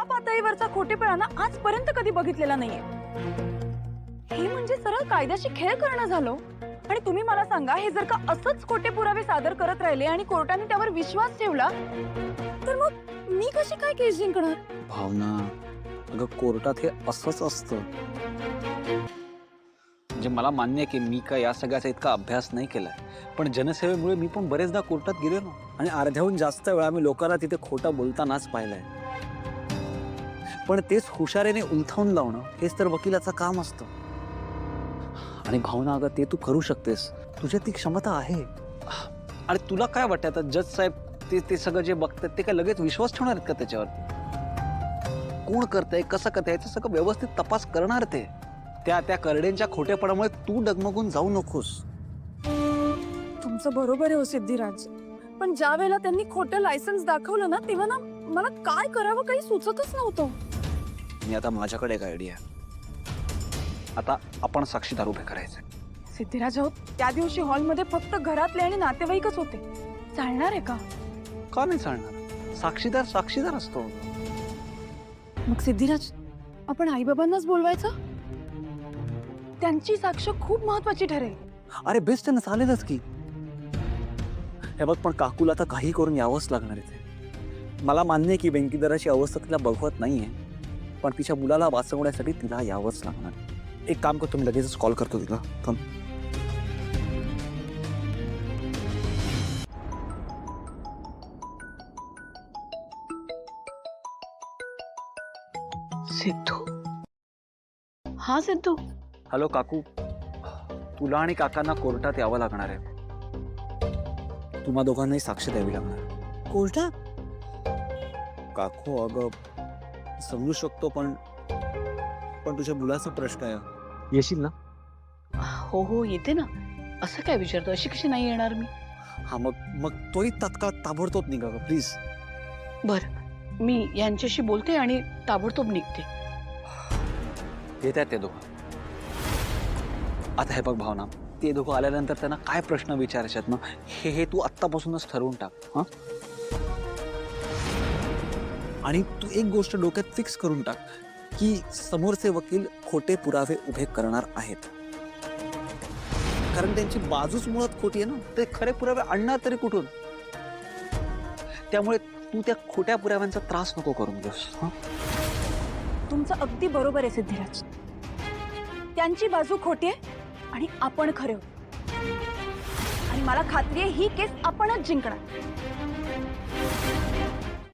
पातळीवरचा खोटेपणा आजपर्यंत कधी बघितलेला नाहीये। हे म्हणजे सरळ कायद्याशी खेळ करणं झालं। आणि तुम्ही मला सांगा, हे जर का असंच खोटे पुरावे सादर करत राहिले आणि कोर्टाने त्यावर विश्वास ठेवला तर मग मी कशी काय केस जिंकणार? भावना, अगं कोर्टात हे असंच असतं। म्हणजे मला मान्य आहे की मी काय या सगळ्याचा इतका अभ्यास नाही केलाय, पण जनसेवेमुळे मी पण बरेचदा कोर्टात गेलो ना, आणि अर्ध्याहून जास्त वेळा मी लोकांना तिथे खोटं बोलतानाच पाहिलंय। पण तेच हुशारीने उलथावून लावणं हेच तर वकिलाचं काम असतं। आणि भावना, अगं ते तू करू शकतेस, तुझ्यात ती क्षमता आहे। आणि तुला काय वाटतं आता जज साहेब ते सगळं जे बघतात ते काय लगेच विश्वास ठेवणार आहेत का त्याच्यावरती? कोण करतंय, कसं करतंय याचं सगळं व्यवस्थित तपास करणार ते। त्या करड्यांच्या खोटेपणामुळे तू डगमगून जाऊ नकोस। तुमचं बरोबर आहे हो सिद्धिराज, पण ज्या वेळेला त्यांनी खोटं लायसन्स दाखवलं ना, तेव्हा ना मला काय करावं काही सुचतच नव्हतं। मी आता माझ्याकडे एक आयडिया। आता आपण साक्षीदार उभे करायचे। सिद्धिराज हो, त्या दिवशी हॉलमध्ये फक्त घरातले आणि नातेवाईकच होते, चालणार आहे का? का नाही चालणार? साक्षीदार असतो। मग सिद्धिराज, आपण आई बाबांनाच बोलवायचं? त्यांची साक्ष खूप महत्वाची ठरेल। अरे बेस्ट आहे ना, चालेलच की। हे बघ, पण काकूला आता काही करून यावंच लागणार इथे। मला मान्य आहे की व्यंकीधराची अवस्था तिला बघवत नाहीये, पण तिच्या मुलाला वाचवण्यासाठी तिला यावंच लागणार। एक काम करतो, मी लगेचच कॉल करतो तिला। थांब। सिद्धू, हा सिद्धू। हॅलो काकू, तुला आणि काकांना कोर्टात यावं लागणार आहे। तुम्हा दोघांनाही साक्ष द्यावी लागणार। कोर्टात? काकू अगं समजू शकतो, पण तुझ्या मुलाचा प्रश्न आहे। येशील ना? हो हो येते ना, असं काय विचारतो, अशी कशी नाही येणार मी? हा, मग तोही तात्काळ ताबडतोब निघा ग प्लीज। बर, मी यांच्याशी बोलते आणि ताबडतोब निघते। येत आहेत ते दोघं। आता हे बघ भावना, ते दोघं आल्यानंतर त्यांना काय प्रश्न विचारायचे ना, हे तू आत्तापासूनच ठरवून टाक। हा, आणि तू एक गोष्ट डोक्यात फिक्स करून टाक की समोरचे वकील खोटे पुरावे उभे करणार आहेत, कारण त्यांची बाजूच मुळात खोटी आहे ना। ते खरे पुरावे आणणार तरी कुठून? त्यामुळे तू त्या खोट्या पुराव्यांचा त्रास नको करून घेऊस। तुमचं अगदी बरोबर आहे सिद्धिराज, त्यांची बाजू खोटी आहे आणि आपण खरे आहोत। आणि मला खात्री आहे ही केस आपणच जिंकणार।